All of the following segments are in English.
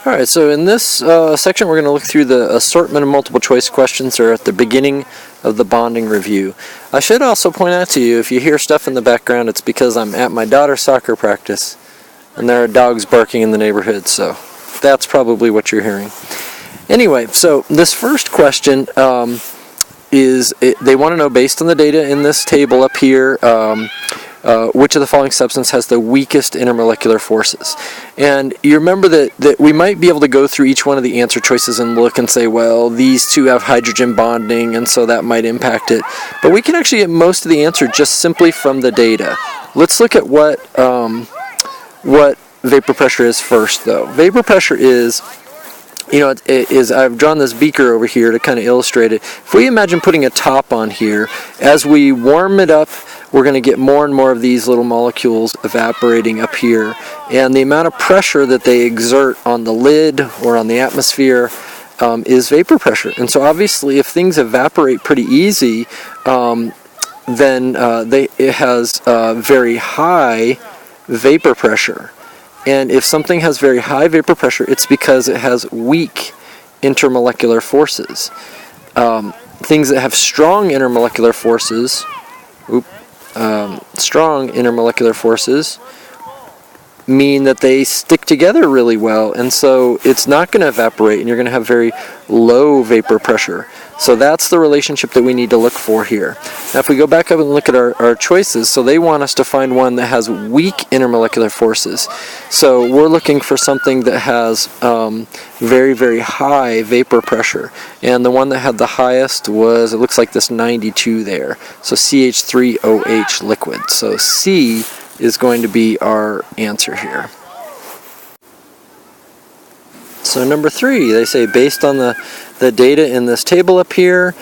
Alright, so in this section we're going to look through the assortment of multiple choice questions that are at the beginning of the bonding review. I should also point out to you, if you hear stuff in the background, it's because I'm at my daughter's soccer practice and there are dogs barking in the neighborhood, so that's probably what you're hearing. Anyway, so this first question they want to know, based on the data in this table up here, which of the following substance has the weakest intermolecular forces. And you remember that we might be able to go through each one of the answer choices and look and say, well, these two have hydrogen bonding, and so that might impact it. But we can actually get most of the answer just simply from the data. Let's look at what vapor pressure is first, though. Vapor pressure is, I've drawn this beaker over here to kind of illustrate it. If we imagine putting a top on here, as we warm it up, we're going to get more and more of these little molecules evaporating up here. And the amount of pressure that they exert on the lid or on the atmosphere is vapor pressure. And so obviously if things evaporate pretty easy, then it has very high vapor pressure. And if something has very high vapor pressure, it's because it has weak intermolecular forces. Things that have strong intermolecular forces, mean that they stick together really well, and so it's not going to evaporate, and you're going to have very low vapor pressure. So that's the relationship that we need to look for here. Now if we go back up and look at our choices, so they want us to find one that has weak intermolecular forces. So we're looking for something that has very, very high vapor pressure. And the one that had the highest was, it looks like this 92 there. So CH3OH liquid. So C is going to be our answer here. So number 3, they say, based on the data in this table up here,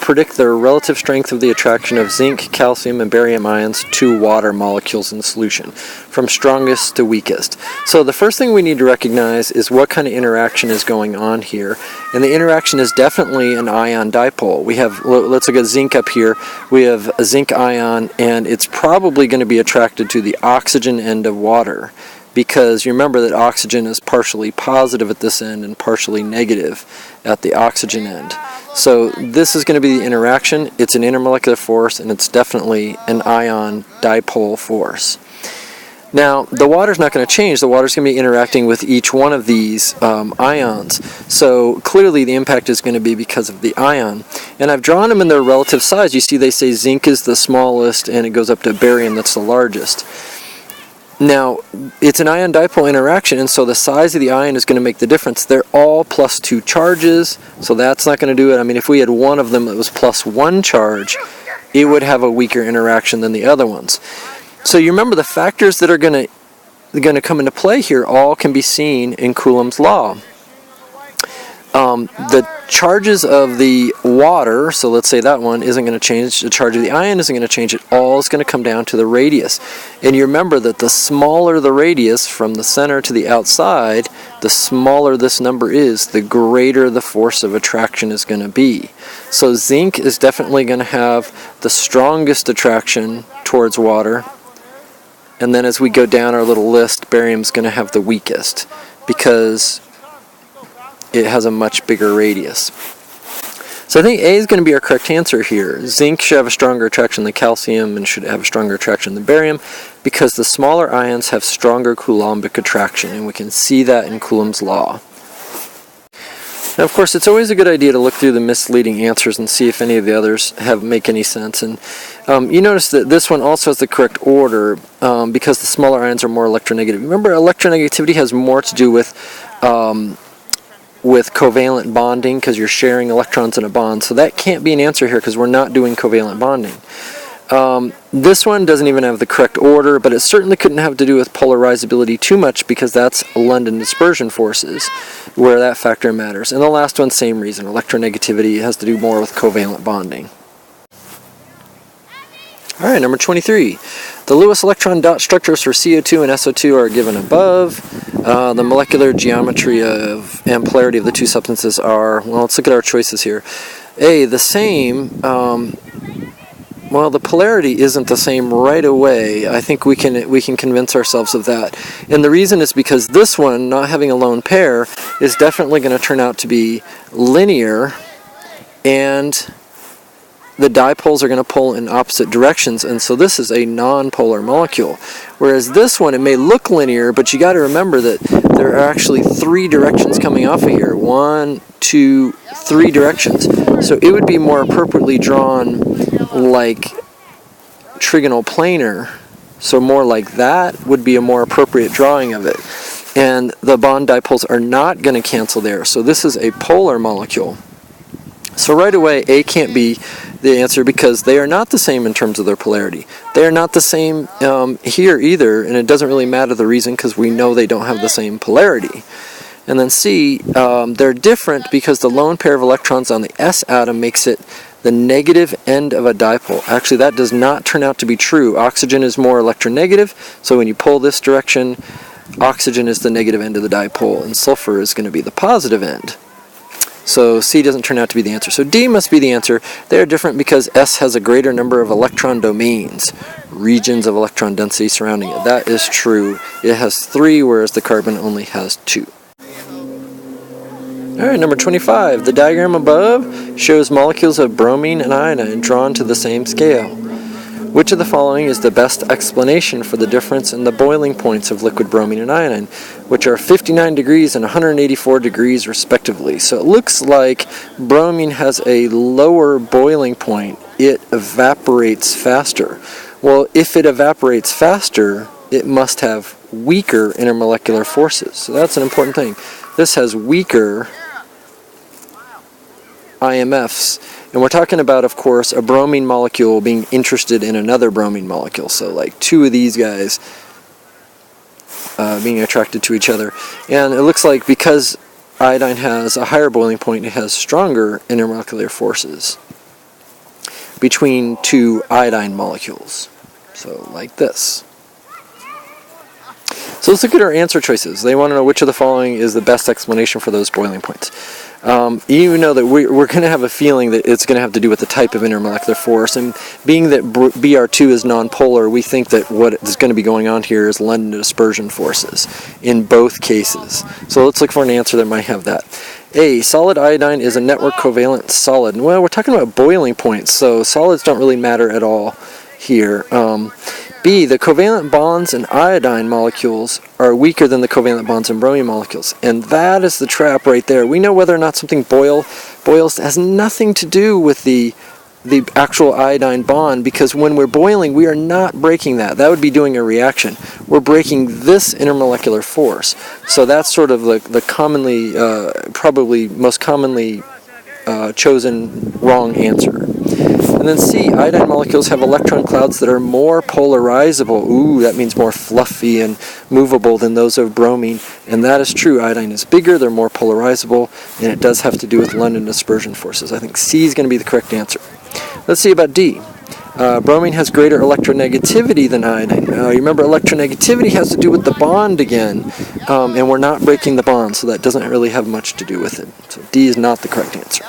predict the relative strength of the attraction of zinc, calcium, and barium ions to water molecules in the solution, from strongest to weakest. So the first thing we need to recognize is what kind of interaction is going on here. And the interaction is definitely an ion dipole. We have, let's look at zinc up here. We have a zinc ion, and it's probably going to be attracted to the oxygen end of water, because you remember that oxygen is partially positive at this end and partially negative at the oxygen end. So this is going to be the interaction. It's an intermolecular force, and it's definitely an ion dipole force. Now, the water's not going to change. The water's going to be interacting with each one of these ions. So clearly the impact is going to be because of the ion. And I've drawn them in their relative size. You see they say zinc is the smallest, and it goes up to barium that's the largest. Now, it's an ion dipole interaction, and so the size of the ion is going to make the difference. They're all +2 charges, so that's not going to do it. I mean, if we had one of them that was +1 charge, it would have a weaker interaction than the other ones. So you remember the factors that are going to come into play here all can be seen in Coulomb's law. The charges of the water, so let's say that one isn't going to change, the charge of the ion isn't going to change, it all is going to come down to the radius. And you remember that the smaller the radius from the center to the outside, the smaller this number is, the greater the force of attraction is going to be. So zinc is definitely going to have the strongest attraction towards water, and then as we go down our little list, barium's going to have the weakest, because it has a much bigger radius. So I think A is going to be our correct answer here. Zinc should have a stronger attraction than calcium and should have a stronger attraction than barium, because the smaller ions have stronger Coulombic attraction, and we can see that in Coulomb's law. Now, of course, it's always a good idea to look through the misleading answers and see if any of the others make any sense. And you notice that this one also has the correct order because the smaller ions are more electronegative. Remember, electronegativity has more to do with covalent bonding, because you're sharing electrons in a bond. So that can't be an answer here because we're not doing covalent bonding. This one doesn't even have the correct order, but it certainly couldn't have to do with polarizability too much, because that's London dispersion forces where that factor matters. And the last one, same reason. Electronegativity has to do more with covalent bonding. Alright, number 23. The Lewis electron dot structures for CO2 and SO2 are given above. The molecular geometry and polarity of the two substances are, well, let's look at our choices here. A, the same, Well, the polarity isn't the same right away. I think we can convince ourselves of that. And the reason is because this one, not having a lone pair, is definitely going to turn out to be linear, and the dipoles are going to pull in opposite directions, and so this is a non-polar molecule. Whereas this one, it may look linear, but you got to remember that there are actually 3 directions coming off of here. 1, 2, 3 directions. So it would be more appropriately drawn like trigonal planar. So more like that would be a more appropriate drawing of it. And the bond dipoles are not going to cancel there. So this is a polar molecule. So right away, A can't be the answer because they are not the same in terms of their polarity. They are not the same here either, and it doesn't really matter the reason because we know they don't have the same polarity. And then C, they're different because the lone pair of electrons on the S atom makes it the negative end of a dipole. Actually, that does not turn out to be true. Oxygen is more electronegative, so when you pull this direction, oxygen is the negative end of the dipole, and sulfur is going to be the positive end. So C doesn't turn out to be the answer. So D must be the answer. They're different because S has a greater number of electron domains, regions of electron density surrounding it. That is true. It has 3, whereas the carbon only has 2. Alright, number 25. The diagram above shows molecules of bromine and iodine drawn to the same scale. Which of the following is the best explanation for the difference in the boiling points of liquid bromine and iodine, which are 59 degrees and 184 degrees respectively? So it looks like bromine has a lower boiling point. It evaporates faster. Well, if it evaporates faster, it must have weaker intermolecular forces. So that's an important thing. This has weaker IMFs. And we're talking about, of course, a bromine molecule being interested in another bromine molecule. So like 2 of these guys being attracted to each other. And it looks like because iodine has a higher boiling point, it has stronger intermolecular forces between 2 iodine molecules. So like this. So let's look at our answer choices. They want to know which of the following is the best explanation for those boiling points. You know that we're going to have a feeling that it's going to have to do with the type of intermolecular force, and being that Br2 is nonpolar, we think that what is going to be going on here is London dispersion forces in both cases. So let's look for an answer that might have that. A, solid iodine is a network covalent solid. Well, we're talking about boiling points, so solids don't really matter at all here. B, the covalent bonds in iodine molecules are weaker than the covalent bonds in bromine molecules. And that is the trap right there. We know whether or not something boils has nothing to do with the actual iodine bond, because when we're boiling, we are not breaking that. That would be doing a reaction. We're breaking this intermolecular force. So that's sort of the commonly, probably most commonly chosen wrong answer. And then C, iodine molecules have electron clouds that are more polarizable. Ooh, that means more fluffy and movable than those of bromine. And that is true. Iodine is bigger, they're more polarizable, and it does have to do with London dispersion forces. I think C is going to be the correct answer. Let's see about D. Bromine has greater electronegativity than iodine. You remember, electronegativity has to do with the bond again, and we're not breaking the bond, so that doesn't really have much to do with it. So D is not the correct answer.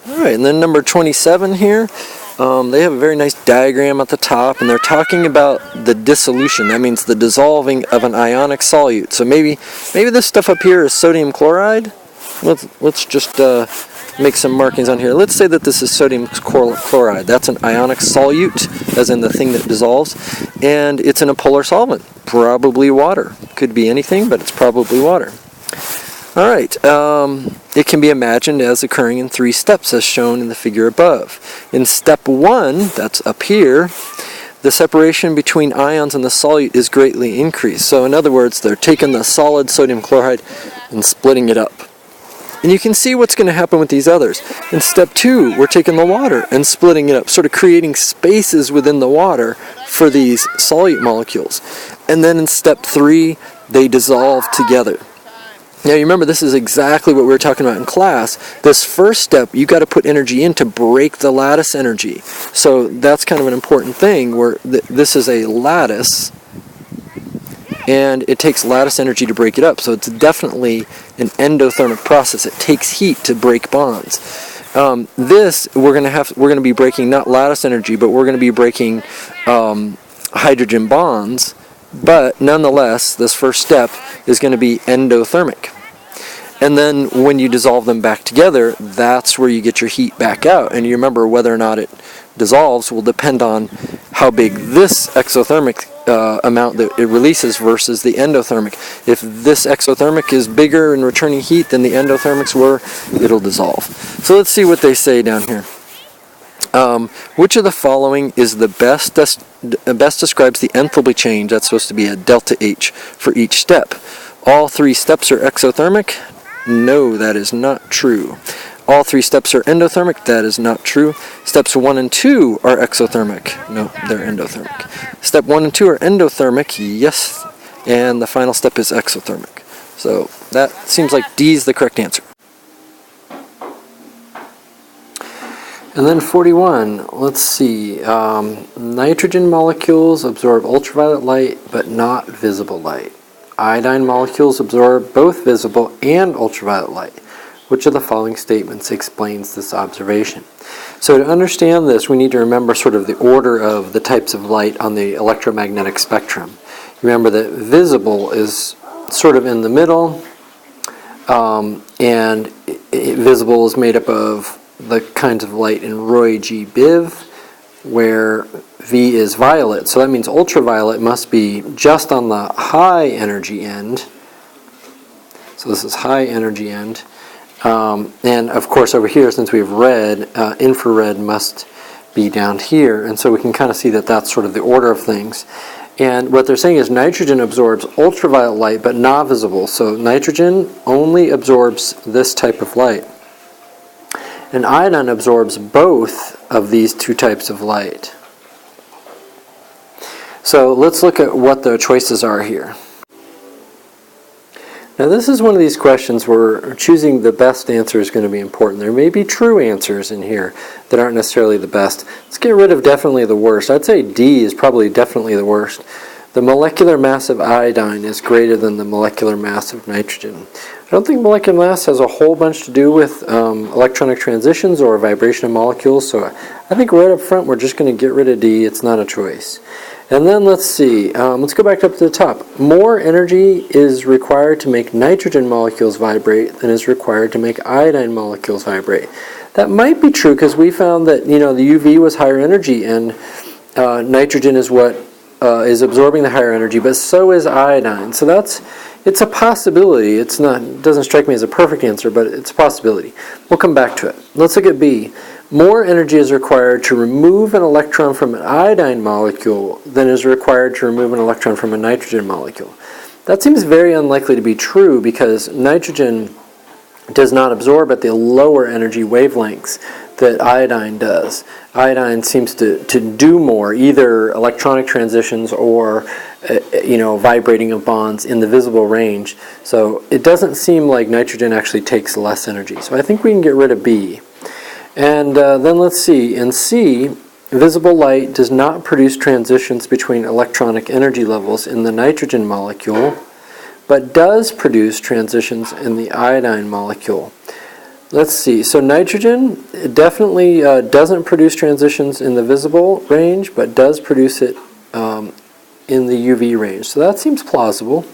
Alright, and then number 27 here, they have a very nice diagram at the top, and they're talking about the dissolution. That means the dissolving of an ionic solute. So maybe this stuff up here is sodium chloride. Let's just make some markings on here. Let's say that this is sodium chloride. That's an ionic solute, as in the thing that dissolves, and it's in a polar solvent, probably water. Could be anything, but it's probably water. Alright, it can be imagined as occurring in 3 steps as shown in the figure above. In step 1, that's up here, the separation between ions in the solute is greatly increased. So in other words, they're taking the solid sodium chloride and splitting it up. And you can see what's going to happen with these others. In step 2, we're taking the water and splitting it up, sort of creating spaces within the water for these solute molecules. And then in step 3, they dissolve together. Now you remember, this is exactly what we were talking about in class. This first step, you got to put energy in to break the lattice energy. So that's kind of an important thing, where this is a lattice, and it takes lattice energy to break it up. So it's definitely an endothermic process. It takes heat to break bonds. This we're going to be breaking not lattice energy, but we're going to be breaking hydrogen bonds. But nonetheless, this first step is going to be endothermic. And then when you dissolve them back together, that's where you get your heat back out. And you remember whether or not it dissolves will depend on how big this exothermic amount that it releases versus the endothermic. If this exothermic is bigger in returning heat than the endothermics were, it'll dissolve. So let's see what they say down here. Which of the following is the best describes the enthalpy change? That's supposed to be a delta H for each step. All 3 steps are exothermic. No, that is not true. All 3 steps are endothermic. That is not true. Steps 1 and 2 are exothermic. No, they're endothermic. Step 1 and 2 are endothermic. Yes. And the final step is exothermic. So that seems like D is the correct answer. And then 41, let's see. Nitrogen molecules absorb ultraviolet light but not visible light. Iodine molecules absorb both visible and ultraviolet light. Which of the following statements explains this observation? So to understand this, we need to remember sort of the order of the types of light on the electromagnetic spectrum. Remember that visible is sort of in the middle, and visible is made up of the kinds of light in Roy G. Biv, where V is violet. So that means ultraviolet must be just on the high energy end. So this is high energy end. And of course over here, since we have red, infrared must be down here. And so we can kind of see that that's sort of the order of things. And what they're saying is nitrogen absorbs ultraviolet light but not visible. So nitrogen only absorbs this type of light. And iodine absorbs both of these 2 types of light. So let's look at what the choices are here. Now this is one of these questions where choosing the best answer is going to be important. There may be true answers in here that aren't necessarily the best. Let's get rid of definitely the worst. I'd say D is probably definitely the worst. The molecular mass of iodine is greater than the molecular mass of nitrogen. I don't think molecular mass has a whole bunch to do with electronic transitions or vibration of molecules, so I think right up front we're just going to get rid of D. It's not a choice. And then let's see, let's go back up to the top. More energy is required to make nitrogen molecules vibrate than is required to make iodine molecules vibrate. That might be true because we found that the UV was higher energy and nitrogen is what is absorbing the higher energy, but so is iodine. So it's a possibility. It doesn't strike me as a perfect answer, but it's a possibility. We'll come back to it. Let's look at B. More energy is required to remove an electron from an iodine molecule than is required to remove an electron from a nitrogen molecule. That seems very unlikely to be true because nitrogen does not absorb at the lower energy wavelengths that iodine does. Iodine seems to do more, either electronic transitions or vibrating of bonds in the visible range. So it doesn't seem like nitrogen actually takes less energy. So I think we can get rid of B. And then let's see, in C, visible light does not produce transitions between electronic energy levels in the nitrogen molecule, but does produce transitions in the iodine molecule. Let's see, so nitrogen definitely doesn't produce transitions in the visible range, but does produce it in the UV range. So that seems plausible.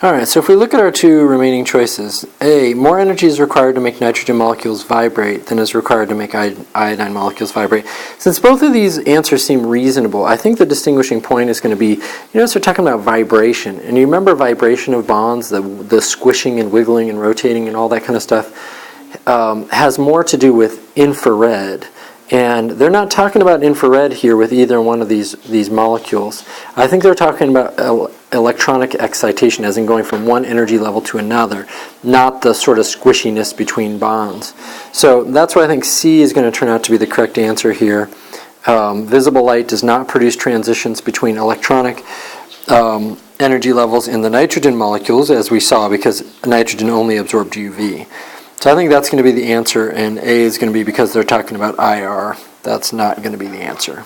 Alright, so if we look at our 2 remaining choices, A, more energy is required to make nitrogen molecules vibrate than is required to make iodine molecules vibrate. Since both of these answers seem reasonable, I think the distinguishing point is going to be, so we're talking about vibration, and you remember vibration of bonds, the squishing and wiggling and rotating and all that kind of stuff, has more to do with infrared. And they're not talking about infrared here with either one of these molecules. I think they're talking about electronic excitation, as in going from one energy level to another, not the sort of squishiness between bonds. So that's why I think C is going to turn out to be the correct answer here. Visible light does not produce transitions between electronic energy levels in the nitrogen molecules, as we saw, because nitrogen only absorbed UV. So I think that's going to be the answer, and A is going to be because they're talking about IR. That's not going to be the answer.